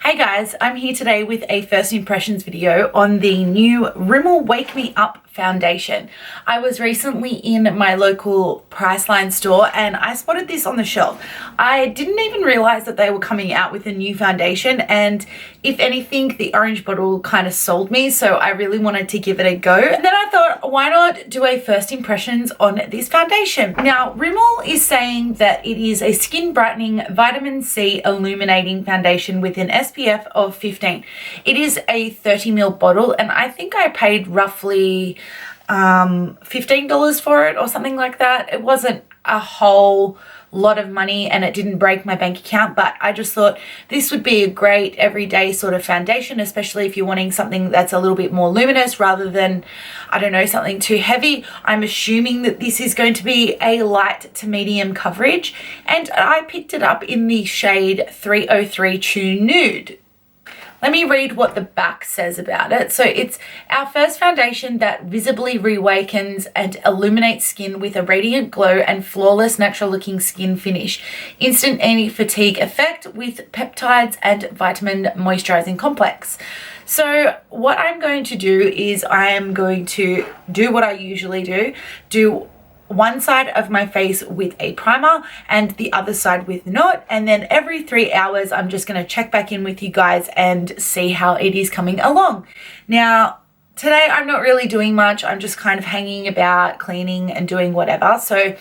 Hey guys, I'm here today with a first impressions video on the new Rimmel Wake Me Up foundation. I was recently in my local PRICELINE store and I spotted this on the shelf. I didn't even realize that they were coming out with a new foundation, and if anything, the orange bottle kind of sold me, so I really wanted to give it a go. And then I thought, why not do a first impressions on this foundation? Now, Rimmel is saying that it is a skin brightening vitamin C illuminating foundation with an SPF of 15. It is a 30ml bottle, and I think I paid roughly $15 for it or something like that. It wasn't a whole lot of money and it didn't break my bank account, but I just thought this would be a great everyday sort of foundation, especially if you're wanting something that's a little bit more luminous rather than, I don't know, something too heavy. I'm assuming that this is going to be a light to medium coverage, and I picked it up in the shade 303 True Nude. Let me read what the back says about it. So it's our first foundation that visibly reawakens and illuminates skin with a radiant glow and flawless natural looking skin finish. Instant anti-fatigue effect with peptides and vitamin moisturizing complex. So what I'm going to do is I am going to do what I usually do one side of my face with a primer and the other side with Nude, and then every 3 hours I'm just going to check back in with you guys and see how it is coming along. Now today I'm not really doing much, I'm just kind of hanging about, cleaning and doing whatever, so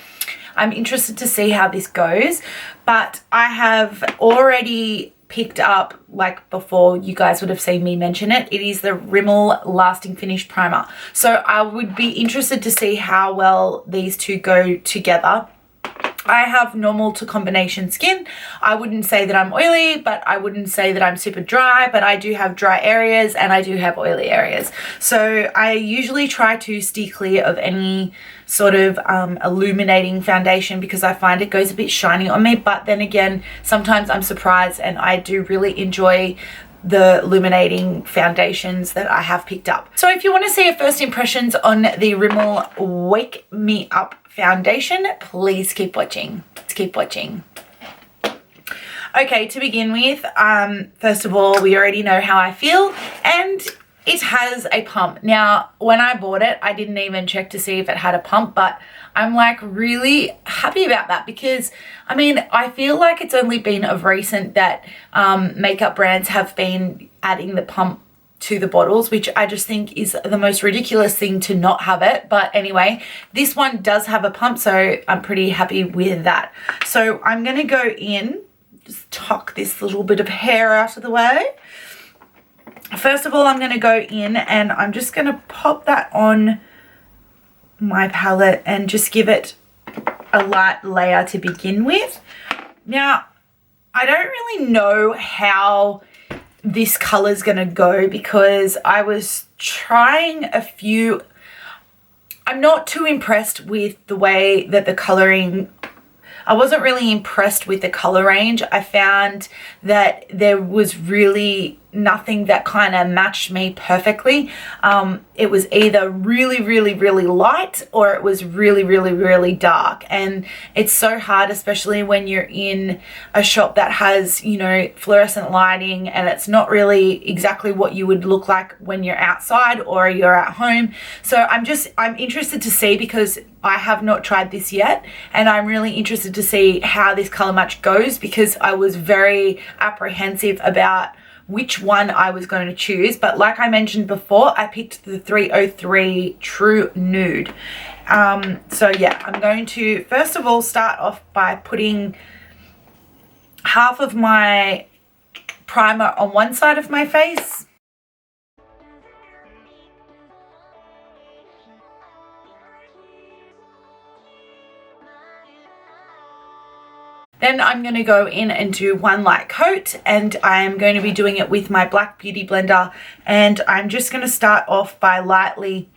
I'm interested to see how this goes. But I have already picked up, like before you guys would have seen me mention it, it is the Rimmel Lasting Finish Primer. So I would be interested to see how well these two go together. I have normal to combination skin. I wouldn't say that I'm oily, but I wouldn't say that I'm super dry, but I do have dry areas and I do have oily areas. So I usually try to steer clear of any sort of illuminating foundation because I find it goes a bit shiny on me. But then again, sometimes I'm surprised and I do really enjoy the illuminating foundations that I have picked up. So if you want to see a first impressions on the Rimmel Wake Me Up foundation, please keep watching. Let's keep watching. Okay, to begin with, first of all, we already know how I feel, and it has a pump. Now, when I bought it, I didn't even check to see if it had a pump, but I'm like really happy about that because, I mean, I feel like it's only been of recent that makeup brands have been adding the pump to the bottles, which I just think is the most ridiculous thing to not have it. But anyway, this one does have a pump, so I'm pretty happy with that. So I'm going to go in, just tuck this little bit of hair out of the way. First of all, I'm going to go in and I'm just going to pop that on my palette and just give it a light layer to begin with. Now, I don't really know how this color is going to go because I was trying a few. I'm not too impressed with the way that the coloring, I wasn't really impressed with the color range. I found that there was really nothing that kind of matched me perfectly. It was either really light or it was really dark, and it's so hard, especially when you're in a shop that has, you know, fluorescent lighting and it's not really exactly what you would look like when you're outside or you're at home. So I'm interested to see, because I have not tried this yet, and I'm really interested to see how this color match goes because I was very apprehensive about which one I was going to choose. But like I mentioned before, I picked the 303 True Nude. So yeah, I'm going to first of all start off by putting half of my primer on one side of my face. Then I'm going to go in and do one light coat, and I'm going to be doing it with my black beauty blender, and I'm just going to start off by lightly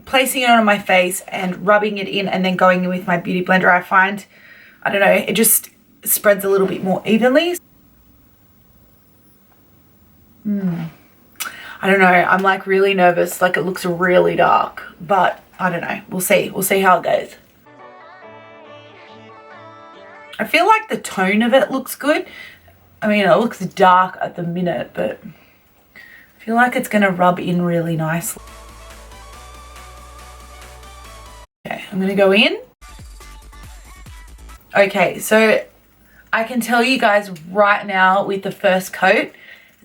placing it on my face and rubbing it in and then going in with my beauty blender. I find, I don't know, it just spreads a little bit more evenly. I don't know, I'm like really nervous, like it looks really dark, but I don't know, we'll see how it goes. I feel like the tone of it looks good. I mean, it looks dark at the minute, but I feel like it's going to rub in really nicely. Okay, I'm going to go in. Okay, so I can tell you guys right now with the first coat,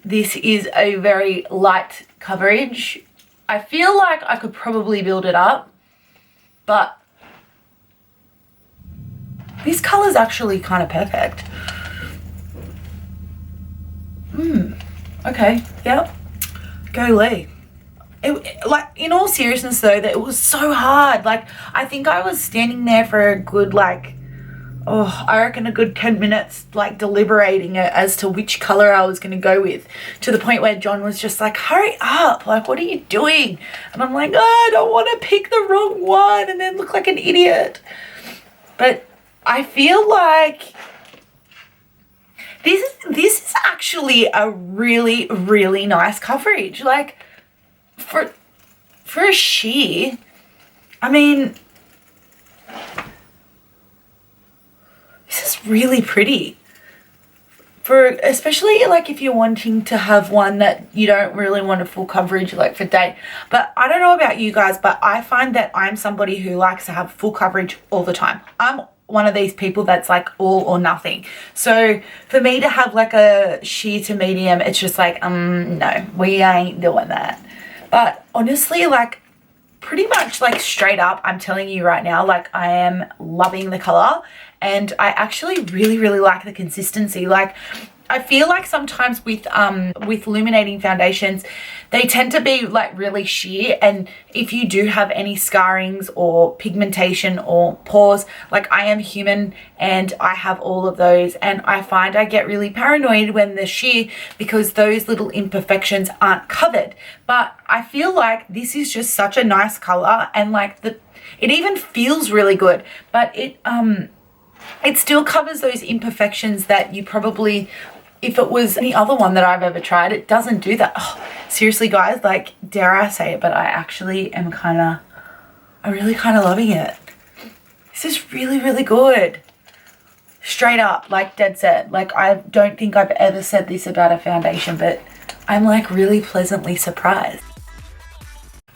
this is a very light coverage. I feel like I could probably build it up, but this color is actually kind of perfect. Okay, yep, go Lee. Like, in all seriousness though, that it was so hard. Like, I think I was standing there for a good, like, I reckon a good 10 minutes, like, deliberating as to which color I was going to go with, to the point where John was just like, hurry up, like, what are you doing? And I'm like, oh, I don't want to pick the wrong one and then look like an idiot. But I feel like this is actually a really, really nice coverage. Like, for a sheer, I mean, this is really pretty. Especially like if you're wanting to have one that you don't really want a full coverage, like for day. But I don't know about you guys, but I find that I'm somebody who likes to have full coverage all the time. I'm one of these people that's like all or nothing. So for me to have like a sheer to medium, it's just like, no, we ain't doing that. But honestly, like, pretty much like straight up, I'm telling you right now, like, I am loving the color, and I actually really, really like the consistency. Like, I feel like sometimes with illuminating foundations, they tend to be like really sheer, and if you do have any scarrings or pigmentation or pores, like, I am human and I have all of those, and I find I get really paranoid when they're sheer because those little imperfections aren't covered. But I feel like this is just such a nice color, and like it even feels really good, but it still covers those imperfections that you probably, if it was any other one that I've ever tried, it doesn't do that. Oh, seriously guys, like, dare I say it, but I actually am I'm really kind of loving it. This is really, really good. Straight up, like, dead set. Like, I don't think I've ever said this about a foundation, but I'm like really pleasantly surprised.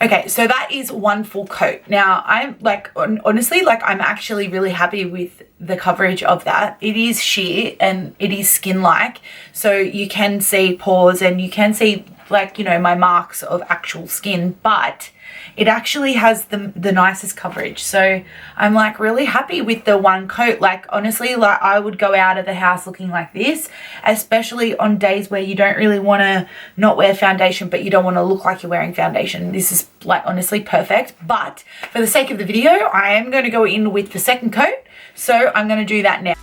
Okay, so that is one full coat. Now, I'm like, honestly, like, I'm actually really happy with the coverage of that. It is sheer and it is skin-like, so you can see pores and you can see, like, you know, my marks of actual skin, but it actually has the nicest coverage. So I'm like really happy with the one coat. Like, honestly, like, I would go out of the house looking like this, especially on days where you don't really want to not wear foundation, but you don't want to look like you're wearing foundation. This is, like, honestly perfect. But for the sake of the video, I am going to go in with the second coat, so I'm going to do that now.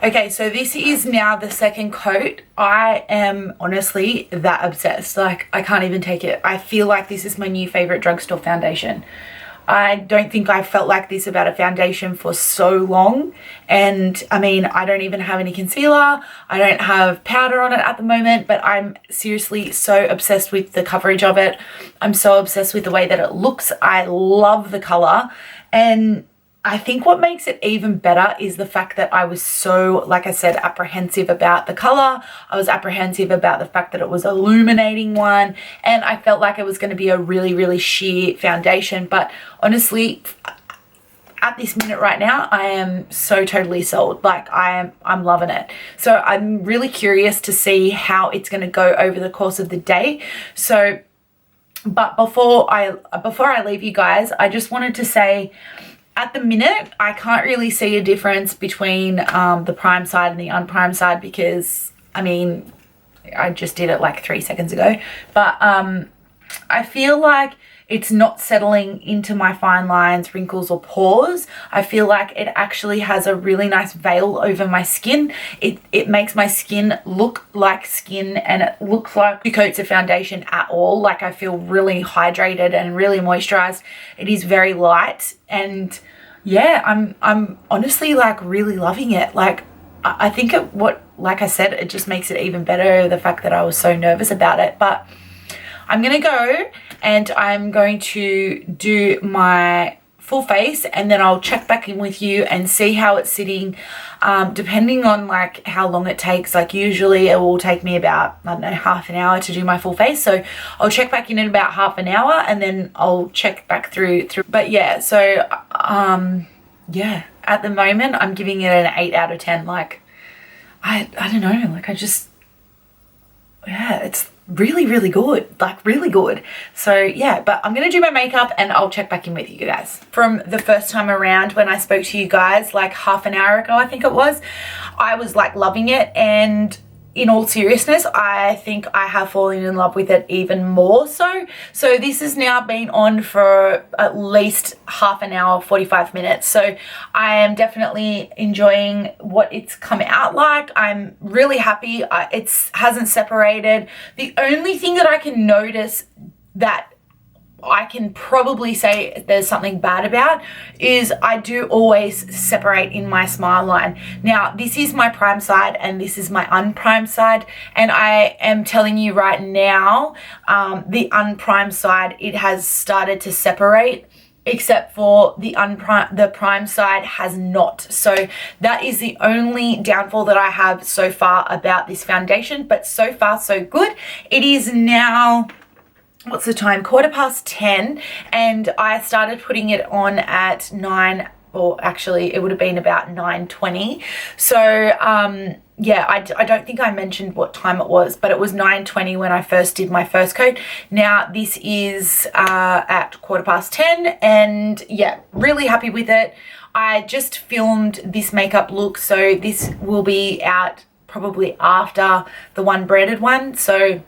Okay, so this is now the second coat. I am honestly that obsessed. Like, I can't even take it. I feel like this is my new favorite drugstore foundation. I don't think I've felt like this about a foundation for so long. And I mean, I don't even have any concealer. I don't have powder on it at the moment, but I'm seriously so obsessed with the coverage of it. I'm so obsessed with the way that it looks. I love the color. And I think what makes it even better is the fact that I was so, like I said, apprehensive about the color. I was apprehensive about the fact that it was an illuminating one, and I felt like it was going to be a really, really sheer foundation. But honestly, at this minute right now, I am so totally sold. Like, I'm loving it. So I'm really curious to see how it's going to go over the course of the day. So, but before I leave you guys, I just wanted to say, at the minute, I can't really see a difference between the prime side and the unprimed side, because, I mean, I just did it like 3 seconds ago. But I feel like it's not settling into my fine lines, wrinkles, or pores. I feel like it actually has a really nice veil over my skin. It makes my skin look like skin, and it looks like 2 coats of foundation at all. Like, I feel really hydrated and really moisturized. It is very light, and yeah, I'm honestly like really loving it. Like, I think like I said, it just makes it even better, the fact that I was so nervous about it. But I'm gonna go and I'm going to do my full face, and then I'll check back in with you and see how it's sitting, depending on like how long it takes. Like usually it will take me about, I don't know, half an hour to do my full face, so I'll check back in about half an hour and then I'll check back through. But yeah, so yeah, at the moment I'm giving it an 8 out of 10. Like I don't know, like yeah, it's really good, like really good. So yeah, but I'm gonna do my makeup and I'll check back in with you guys. From the first time around when I spoke to you guys like half an hour ago, I think it was, I was like loving it, and in all seriousness, I think I have fallen in love with it even more so. So this has now been on for at least half an hour, 45 minutes. So I am definitely enjoying what it's come out like. I'm really happy. It hasn't separated. The only thing that I can notice that I can probably say there's something bad about is I do always separate in my smile line. Now this is my prime side and this is my unprimed side, and I am telling you right now, the unprimed side, it has started to separate, except for the prime side has not. So that is the only downfall that I have so far about this foundation, but so far so good. It is now, what's the time, 10:15, and I started putting it on at 9, or actually it would have been about 9:20. So yeah, I don't think I mentioned what time it was, but it was 9:20 when I first did my first coat. Now this is at 10:15, and yeah, really happy with it. I just filmed this makeup look, so this will be out probably after the one braided one. So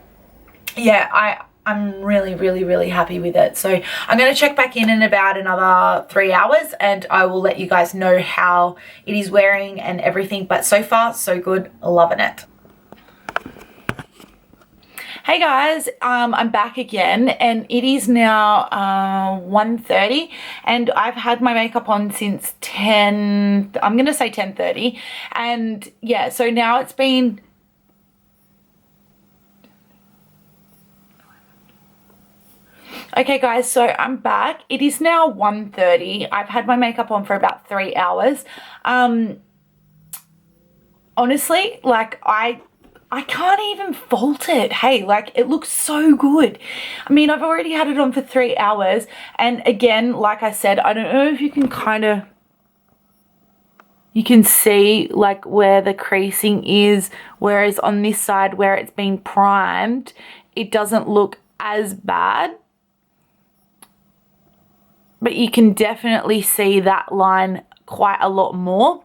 yeah, I'm really happy with it. So I'm going to check back in about another 3 hours and I will let you guys know how it is wearing and everything. But so far so good, loving it. Hey guys, I'm back again, and it is now 1:30, and I've had my makeup on since 10, I'm going to say 10:30, and yeah, so now it's been okay guys, so I'm back. It is now 1:30. I've had my makeup on for about 3 hours. Honestly, like I can't even fault it. Hey, like it looks so good. I mean, I've already had it on for 3 hours, and again, like I said, I don't know if you can you can see like where the creasing is, whereas on this side where it's been primed, it doesn't look as bad. But you can definitely see that line quite a lot more.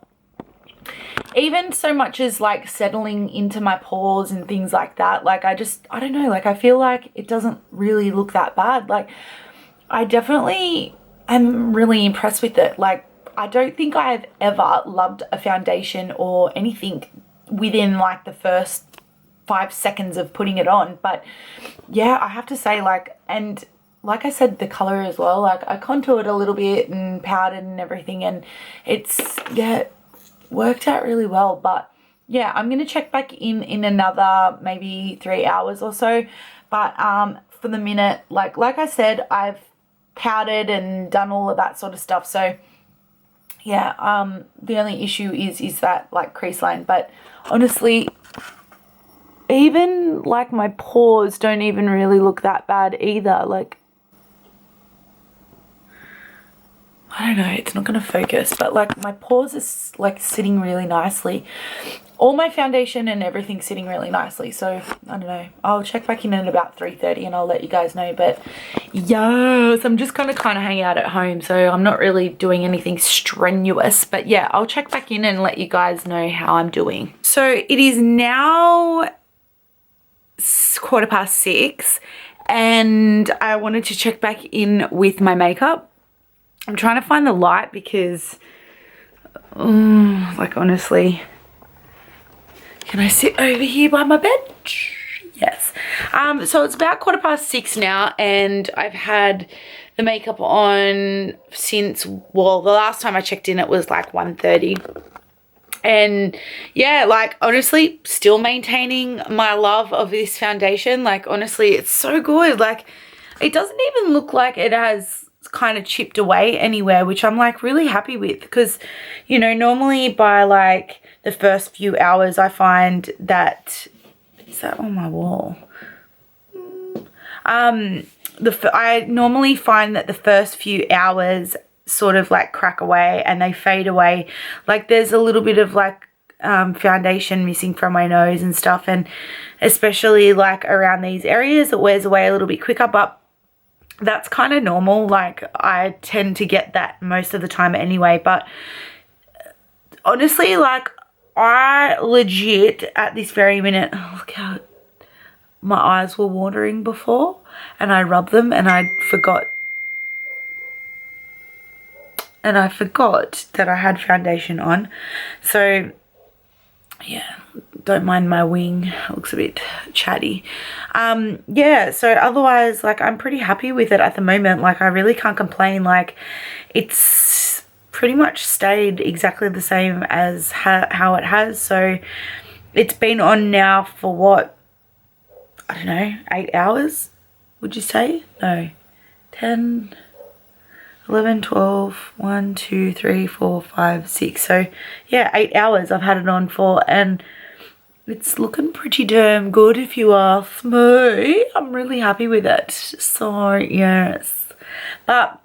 Even so much as like settling into my pores and things like that. Like I don't know, like I feel like it doesn't really look that bad. Like I definitely am really impressed with it. Like I don't think I've ever loved a foundation or anything within like the first 5 seconds of putting it on. But yeah, I have to say, like, and like I said, the color as well, like I contoured a little bit and powdered and everything, and it's, yeah, worked out really well. But yeah, I'm going to check back in another maybe 3 hours or so. But for the minute, like I said, I've powdered and done all of that sort of stuff. So yeah, the only issue is that like crease line. But honestly, even like my pores don't even really look that bad either. Like, I don't know, it's not going to focus, but like my pores is like sitting really nicely. All my foundation and everything's sitting really nicely. So I don't know, I'll check back in at about 3:30 and I'll let you guys know. But yes, I'm just kind of hanging out at home, so I'm not really doing anything strenuous. But yeah, I'll check back in and let you guys know how I'm doing. So it is now 6:15 and I wanted to check back in with my makeup. I'm trying to find the light because, like honestly, can I sit over here by my bed? Yes. So it's about 6:15 now, and I've had the makeup on since, well, the last time I checked in it was like 1:30. And yeah, like honestly, still maintaining my love of this foundation. Like honestly, it's so good. Like it doesn't even look like it has kind of chipped away anywhere, which I'm like really happy with, because you know, normally by like the first few hours I find that, is that on my wall? I normally find that the first few hours sort of like crack away and they fade away. Like there's a little bit of like foundation missing from my nose and stuff, and especially like around these areas it wears away a little bit quicker, but that's kind of normal. Like I tend to get that most of the time anyway. But honestly, like I legit at this very minute, oh, look how my eyes were watering before, and I rubbed them and I forgot that I had foundation on. So yeah, don't mind my wing, it looks a bit chatty. Yeah, so otherwise like I'm pretty happy with it at the moment. Like I really can't complain. Like it's pretty much stayed exactly the same as how it has. So it's been on now for what, I don't know, 8 hours, would you say? No, 10, 11, 12, 1, 2, 3, 4, 5, 6. So yeah, 8 hours I've had it on for, and it's looking pretty damn good if you ask me. I'm really happy with it. So yes, but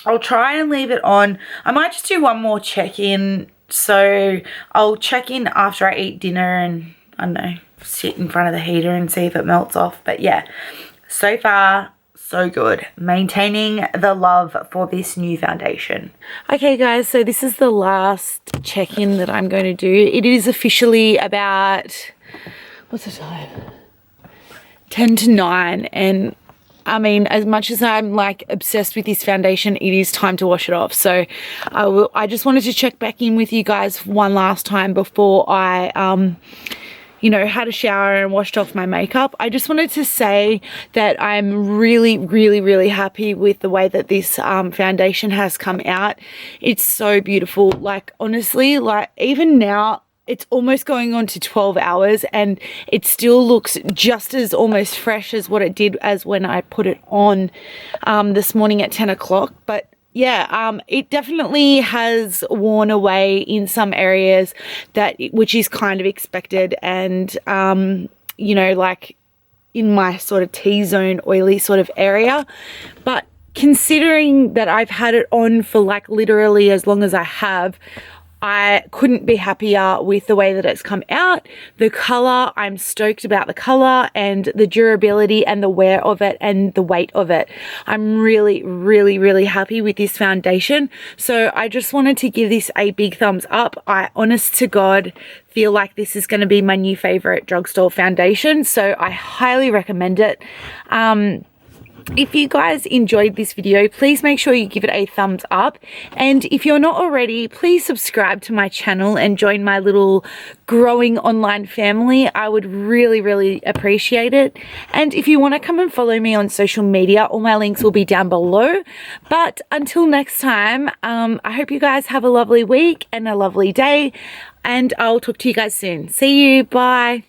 I'll try and leave it on. I might just do one more check-in. So I'll check in after I eat dinner and I don't know, sit in front of the heater and see if it melts off. But yeah, so far so good. Maintaining the love for this new foundation. Okay guys, so this is the last check-in that I'm going to do. It is officially about, what's the time? 10 to 9, and I mean, as much as I'm like obsessed with this foundation, it is time to wash it off. So I just wanted to check back in with you guys one last time before I you know, had a shower and washed off my makeup. I just wanted to say that I'm really happy with the way that this foundation has come out. It's so beautiful. Like honestly, like even now it's almost going on to 12 hours and it still looks just as almost fresh as what it did as when I put it on this morning at 10 o'clock. But yeah, it definitely has worn away in some areas, which is kind of expected, and you know, like in my sort of T-zone oily sort of area. But considering that I've had it on for like literally as long as I have, I couldn't be happier with the way that it's come out. The color, I'm stoked about the color and the durability and the wear of it and the weight of it. I'm really happy with this foundation. So I just wanted to give this a big thumbs up. I honest to God feel like this is going to be my new favorite drugstore foundation. So I highly recommend it. If you guys enjoyed this video, please make sure you give it a thumbs up, and if you're not already, please subscribe to my channel and join my little growing online family. I would really appreciate it. And if you want to come and follow me on social media, all my links will be down below. But until next time, I hope you guys have a lovely week and a lovely day, and I'll talk to you guys soon. See you, bye.